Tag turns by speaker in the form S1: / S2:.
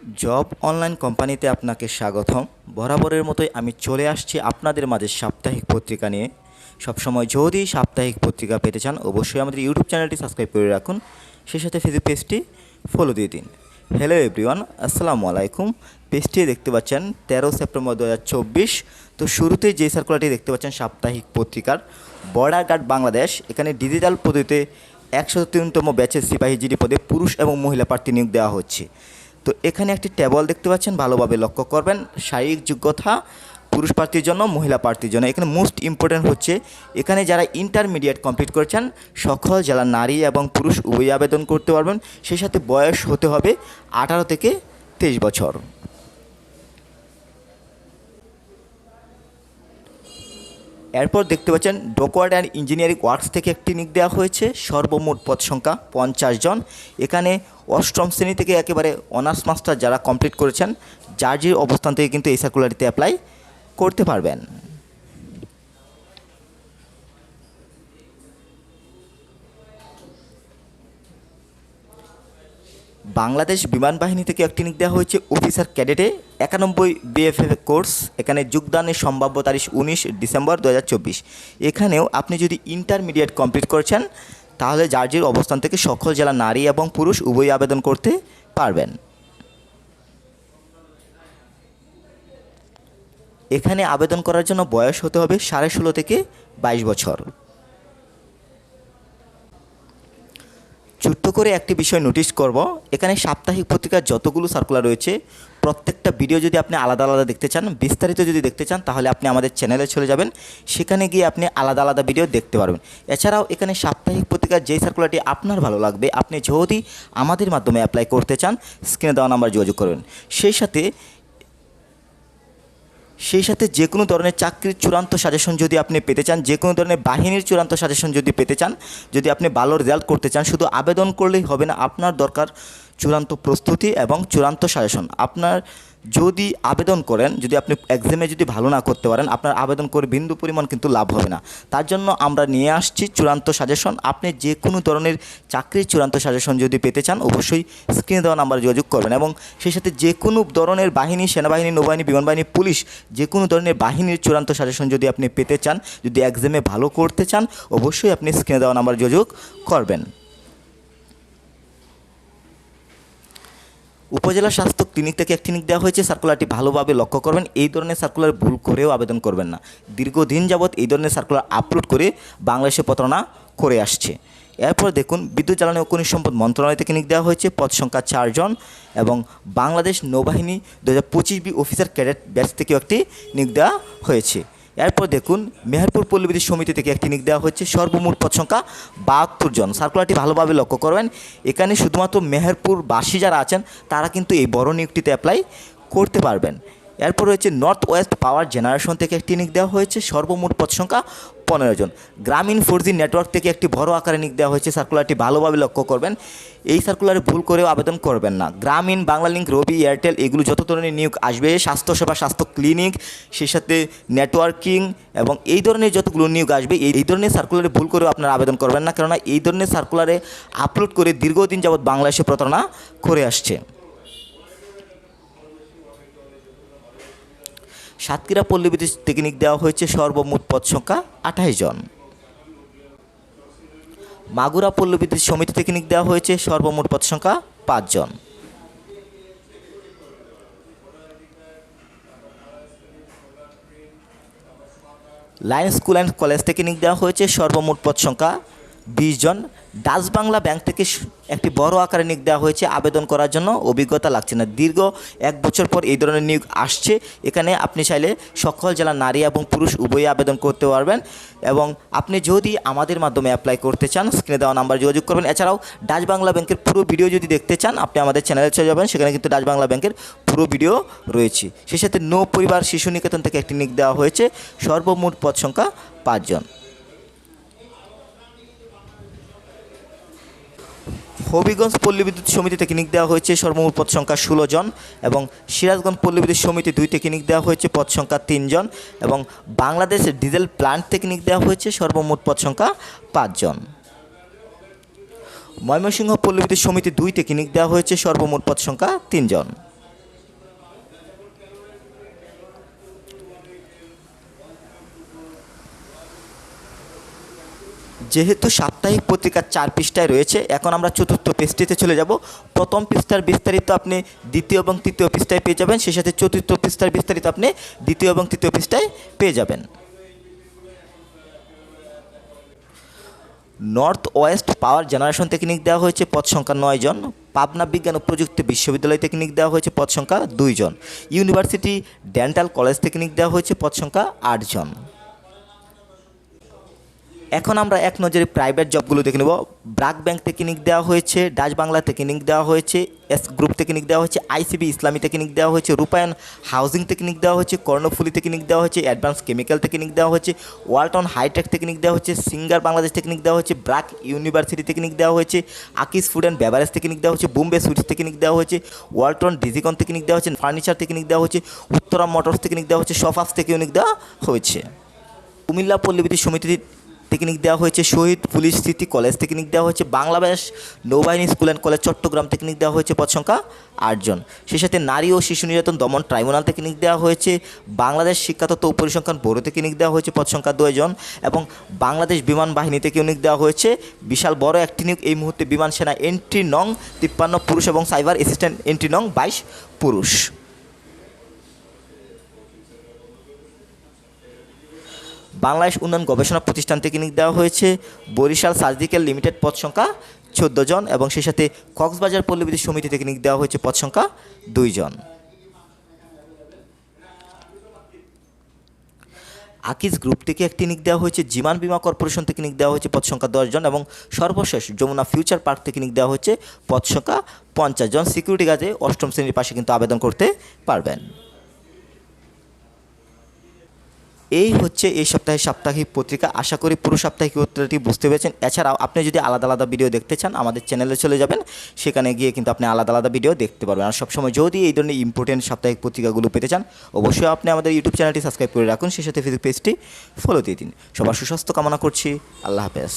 S1: Job online কোম্পানিতে আপনাকে স্বাগতম। বরাবরের মতোই আমি চলে আসছি আপনাদের মাঝে সাপ্তাহিক পত্রিকা নিয়ে। সবসময় যদি সাপ্তাহিক পত্রিকা পেতে চান অবশ্যই আমাদের ইউটিউব চ্যানেলটি সাবস্ক্রাইব করে রাখুন, সেই সাথে ফেসবুক পেজটি ফলো দিয়ে দিন। হ্যালো এভরিওয়ান, আসসালামু আলাইকুম। পেজটি দেখতে পাচ্ছেন 13 সেপ্টেম্বর 2024। তো শুরুতেই যে সার্কুলারটি দেখতে পাচ্ছেন সাপ্তাহিক পত্রিকার বর্ডার গার্ড বাংলাদেশ, এখানে ডিজিটাল পদ্ধতিতে 103তম ব্যাচের সিপাহী জিডি পদে পুরুষ এবং মহিলা প্রার্থী নিয়োগ দেওয়া হচ্ছে। তো এখানে একটি টেবল দেখতে পাচ্ছেন, ভালোভাবে লক্ষ্য করবেন। শারীরিক যোগ্যতা পুরুষ প্রার্থীর জন্য, মহিলা প্রার্থীর জন্য। এখানে মোস্ট ইম্পর্ট্যান্ট হচ্ছে এখানে যারা ইন্টারমিডিয়েট কমপ্লিট করেছেন সকল জেলার নারী এবং পুরুষ উভয়ই আবেদন করতে পারবেন। সেই সাথে বয়স হতে হবে 18 থেকে 23 বছর। এরপর দেখতে পাচ্ছেন ডকওয়ার্ড অ্যান্ড ইঞ্জিনিয়ারিং ওয়ার্কস থেকে একটি নিয়োগ দেওয়া হয়েছে, সর্বমোট পদ সংখ্যা 50 জন। এখানে অষ্টম শ্রেণী থেকে একেবারে অনার্স মাস্টার যারা কমপ্লিট করেছেন যার যে অবস্থান থেকে কিন্তু এই সার্কুলারিতে অ্যাপ্লাই করতে পারবেন। বাংলাদেশ বিমান বাহিনী থেকে একটি নিয়োগ দেওয়া হয়েছে অফিসার ক্যাডেটে 91 বিএফএফ কোর্স। এখানে যোগদানের সম্ভাব্য তারিখ 19 ডিসেম্বর 2024। এখানেও আপনি যদি ইন্টারমিডিয়েট কমপ্লিট করেছেন তাহলে যার যে অবস্থান থেকে সকল জেলা নারী এবং পুরুষ উভয়ই আবেদন করতে পারবেন। এখানে আবেদন করার জন্য বয়স হতে হবে 16.5 থেকে 22 বছর। ছোট্ট করে একটি বিষয় নোটিশ করব, এখানে সাপ্তাহিক পত্রিকার যতগুলো সার্কুলার রয়েছে প্রত্যেকটা ভিডিও যদি আপনি আলাদা আলাদা দেখতে চান, বিস্তারিত যদি দেখতে চান তাহলে আপনি আমাদের চ্যানেলে চলে যাবেন, সেখানে গিয়ে আপনি আলাদা আলাদা ভিডিও দেখতে পারবেন। এছাড়াও এখানে সাপ্তাহিক পত্রিকার যেই সার্কুলারটি আপনার ভালো লাগবে আপনি যদি আমাদের মাধ্যমে অ্যাপ্লাই করতে চান স্ক্রিনে দেওয়া নাম্বার যোগাযোগ করবেন। সেই সাথে যে কোনো ধরনের চাকরির চূড়ান্ত সাজেশন যদি আপনি পেতে চান, যে কোনো ধরনের বাহিনীর চূড়ান্ত সাজেশন যদি পেতে চান, যদি আপনি ভালো রেজাল্ট করতে চান, শুধু আবেদন করলেই হবে না, আপনার দরকার চূড়ান্ত প্রস্তুতি এবং চূড়ান্ত সাজেশন। আপনার যদি আবেদন করেন, যদি আপনি এক্সামে যদি ভালো না করতে পারেন আপনার আবেদন করে বিন্দু পরিমাণ কিন্তু লাভ হবে না। তার জন্য আমরা নিয়ে আসছি চূড়ান্ত সাজেশন। আপনি যে কোনো ধরনের চাকরির চূড়ান্ত সাজেশন যদি পেতে চান অবশ্যই স্ক্রিনে দেওয়া নাম্বারে যোগাযোগ করবেন। এবং সেই সাথে যে কোনো ধরনের বাহিনী, সেনাবাহিনী, নৌবাহিনী, বিমান বাহিনী, পুলিশ, যে কোনো ধরনের বাহিনীর চূড়ান্ত সাজেশন যদি আপনি পেতে চান, যদি এক্সামে ভালো করতে চান অবশ্যই আপনি স্ক্রিনে দেওয়া নাম্বারে যোগাযোগ করবেন। উপজেলা স্বাস্থ্য ক্লিনিক থেকে একটি নিয়োগ দেওয়া হয়েছে, সার্কুলারটি ভালোভাবে লক্ষ্য করবেন। এই ধরনের সার্কুলার ভুল করেও আবেদন করবেন না। দীর্ঘদিন যাবৎ এই ধরনের সার্কুলার আপলোড করে বাংলাদেশে প্রতারণা করে আসছে। এরপর দেখুন বিদ্যুৎ জ্বালানি ও খনিজ সম্পদ মন্ত্রণালয় থেকে নিয়োগ দেওয়া হয়েছে, পদ সংখ্যা 4 জন। এবং বাংলাদেশ নৌবাহিনী 2025 বি অফিসার ক্যাডেট ব্যাচ থেকেও একটি নিয়োগ দেওয়া হয়েছে। এরপর দেখুন মেহেরপুর পল্লী বিদ্যুৎ সমিতি থেকে একটি নিয়োগ দেওয়া হচ্ছে, সর্বমোট পদ সংখ্যা 72 জন। সার্কুলারটি ভালোভাবে লক্ষ্য করবেন। এখানে শুধুমাত্র মেহেরপুরবাসী যারা আছেন তারা কিন্তু এই বড় নিয়োগটিতে অ্যাপ্লাই করতে পারবেন। এরপর রয়েছে নর্থ ওয়েস্ট পাওয়ার জেনারেশন থেকে একটি নিয়োগ দেওয়া হয়েছে, সর্বমোট পদ সংখ্যা 15 জন। গ্রামীণ 4G নেটওয়ার্ক থেকে একটি বড় আকারে নিয়োগ দেওয়া হয়েছে, সার্কুলারটি ভালোভাবে লক্ষ্য করবেন। এই সার্কুলারে ভুল করেও আবেদন করবেন না। গ্রামীণ, বাংলালিংক, রবি, এয়ারটেল এগুলো যত ধরনের নিয়োগ আসবে, স্বাস্থ্যসেবা, স্বাস্থ্য ক্লিনিক, সেই সাথে নেটওয়ার্কিং এবং এই ধরনের যতগুলো নিয়োগ আসবে এই ধরনের সার্কুলারে ভুল করেও আপনারা আবেদন করবেন না, কেননা এই ধরনের সার্কুলারে আপলোড করে দীর্ঘদিন যাবৎ বাংলাদেশে প্রতারণা করে আসছে। সাতক্ষীরা পল্লী বিদ্যুৎ থেকে নিয়োগ দেওয়া হয়েছে, সর্বমোট পদ সংখ্যা 28 জন। মাগুরা পল্লী বিদ্যুৎ সমিতি থেকে নিয়োগ দেওয়া হয়েছে, সর্বমোট পদ সংখ্যা 5 জন। লায়ন্স স্কুল অ্যান্ড কলেজ থেকে নিয়োগ দেওয়া হয়েছে, সর্বমোট পদ সংখ্যা 20 জন। ডাচ বাংলা ব্যাংক থেকে একটি বড় আকারে নিয়োগ দেওয়া হয়েছে, আবেদন করার জন্য অভিজ্ঞতা লাগছে না। দীর্ঘ 1 বছর পর এই ধরনের নিয়োগ আসছে। এখানে আপনি চাইলে সকল জেলা নারী এবং পুরুষ উভয়ই আবেদন করতে পারবেন। এবং আপনি যদি আমাদের মাধ্যমে অ্যাপ্লাই করতে চান স্ক্রিনে দেওয়া নাম্বার যোগাযোগ করবেন। এছাড়াও ডাচ বাংলা ব্যাংকের পুরো ভিডিও যদি দেখতে চান আপনি আমাদের চ্যানেলে চলে যাবেন, সেখানে কিন্তু ডাচ বাংলা ব্যাংকের পুরো ভিডিও রয়েছে। সেই সাথে নৌ পরিবার শিশু নিকেতন থেকে একটি নিয়োগ দেওয়া হয়েছে, সর্বমোট পদ সংখ্যা 5 জন। হবিগঞ্জ পল্লী বিদ্যুৎ সমিতি থেকে নিয়োগ দেওয়া হয়েছে, সর্বমোট পদ সংখ্যা 16 জন। এবং সিরাজগঞ্জ পল্লী বিদ্যুৎ সমিতি 2 থেকে নিয়োগ দেওয়া হয়েছে, পদ সংখ্যা 3 জন। এবং বাংলাদেশ ডিজেল প্ল্যান্ট থেকে নিয়োগ দেওয়া হয়েছে, সর্বমোট পদ সংখ্যা 5 জন। ময়মনসিংহ পল্লী বিদ্যুৎ সমিতি 2 থেকে নিয়োগ দেওয়া হয়েছে, সর্বমোট পদ সংখ্যা 3 জন। যেহেতু সাপ্তাহিক পত্রিকা 4 পৃষ্ঠায় রয়েছে, এখন আমরা চতুর্থ পেজটিতে চলে যাব। প্রথম পৃষ্ঠার বিস্তারিত আপনি দ্বিতীয় এবং তৃতীয় পৃষ্ঠায় পেয়ে যাবেন, সেই সাথে চতুর্থ পৃষ্ঠার বিস্তারিত আপনি দ্বিতীয় এবং তৃতীয় পৃষ্ঠায় পেয়ে যাবেন। নর্থ ওয়েস্ট পাওয়ার জেনারেশন টেকনিক দেওয়া হয়েছে, পদ সংখ্যা 9 জন। পাবনা বিজ্ঞান ও প্রযুক্তি বিশ্ববিদ্যালয় টেকনিক দেওয়া হয়েছে, পদ সংখ্যা 2 জন। ইউনিভার্সিটি ডেন্টাল কলেজ টেকনিক দেওয়া হয়েছে, পদ সংখ্যা 8 জন। এখন আমরা এক নজরে প্রাইভেট জবগুলো দেখে নেব। ব্রাক ব্যাংক টেকনিক দেওয়া হয়েছে, ডাচ বাংলা টেকনিক দেওয়া হয়েছে, এস গ্রুপ টেকনিক দেওয়া হয়েছে, আইসিবি ইসলামী টেকনিক দেওয়া হয়েছে, রূপায়ণ হাউজিং টেকনিক দেওয়া হয়েছে, কর্ণফুলি টেকনিক দেওয়া হয়েছে, অ্যাডভান্স কেমিক্যাল টেকনিক দেওয়া হয়েছে, ওয়ালটন হাইটেক টেকনিক দেওয়া হয়েছে, সিঙ্গার বাংলাদেশ টেকনিক দেওয়া হয়েছে, ব্রাক ইউনিভার্সিটি টেকনিক দেওয়া হয়েছে, আকিস ফুড অ্যান্ড বেভারেজ টেকনিক দেওয়া হয়েছে, বোম্বে সুইটস টেকনিক দেওয়া হয়েছে, ওয়ালটন ডিজিকন টেকনিক দেওয়া হয়েছে, ফার্নিচার টেকনিক দেওয়া হয়েছে, উত্তরা মোটরস টেকনিক দেওয়া হয়েছে, সফাস টেকনিক দেওয়া হয়েছে। কুমিল্লা পল্লীবিদ্যুৎ সমিতি টেকনিক দেওয়া হয়েছে, শহীদ পুলিশ স্মৃতি কলেজ টেকনিক দেওয়া হয়েছে, বাংলাদেশ নৌবাহিনী school and college Chittagong technique দেওয়া হয়েছে, পদ সংখ্যা 8 জন। সেই সাথে নারী ও শিশু নির্যাতন দমন ট্রাইব্যুনাল টেকনিক দেওয়া হয়েছে, বাংলাদেশ শিক্ষাতত্ত্ব ও পরিসংখ্যান ব্যুরো টেকনিক দেওয়া হয়েছে, পদ সংখ্যা 2 জন। এবং বাংলাদেশ বিমান বাহিনী টেকনিক দেওয়া হয়েছে, বিশাল বড় একটি নিয়োগ এই মুহূর্তে বিমান সেনা এন্ট্রি নং 53 পুরুষ এবং সাইবার অ্যাসিস্ট্যান্ট এন্ট্রি নং 22 পুরুষ। বাংলাদেশ উন্নয়ন গবেষণা প্রতিষ্ঠান টেকনিক দেওয়া হয়েছে, বরিশাল সার্জিক্যাল লিমিটেড, পদ সংখ্যা 14 জন। এবং সেই সাথে কক্সবাজার পল্লীবিদ্যুৎ সমিতি টেকনিক দেওয়া হয়েছে, পদ সংখ্যা 2 জন। আকিজ গ্রুপ থেকে একটি নিক দেওয়া হয়েছে, জীবন বীমা কর্পোরেশন টেকনিক দেওয়া হয়েছে, পদ সংখ্যা 10 জন। এবং সর্বশেষ যমুনা ফিউচার পার্ক টেকনিক দেওয়া হয়েছে, পদ সংখ্যা 50 জন। সিকিউরিটি গার্ডে 8ম শ্রেণীর পাশে কিন্তু আবেদন করতে পারবেন। এই হচ্ছে এই সপ্তাহের সাপ্তাহিক পত্রিকা। আশা করি পুরো সাপ্তাহিক পত্রিকাটি বুঝতে পেরেছেন। এছাড়াও আপনি যদি আলাদা আলাদা ভিডিও দেখতে চান, আমাদের চ্যানেলে চলে যাবেন, সেখানে গিয়ে কিন্তু আপনি আলাদা আলাদা ভিডিও দেখতে পারবেন। আর সবসময় যদি এই ধরনের ইম্পর্টেন্ট সাপ্তাহিক পত্রিকাগুলো পেতে চান, অবশ্যই আপনি আমাদের ইউটিউব চ্যানেলটি সাবস্ক্রাইব করে রাখুন, সেই সাথে ফেসবুক পেজটি ফলো দিয়ে দিন। সবার সুস্বাস্থ্য কামনা করছি। আল্লাহ হাফেজ।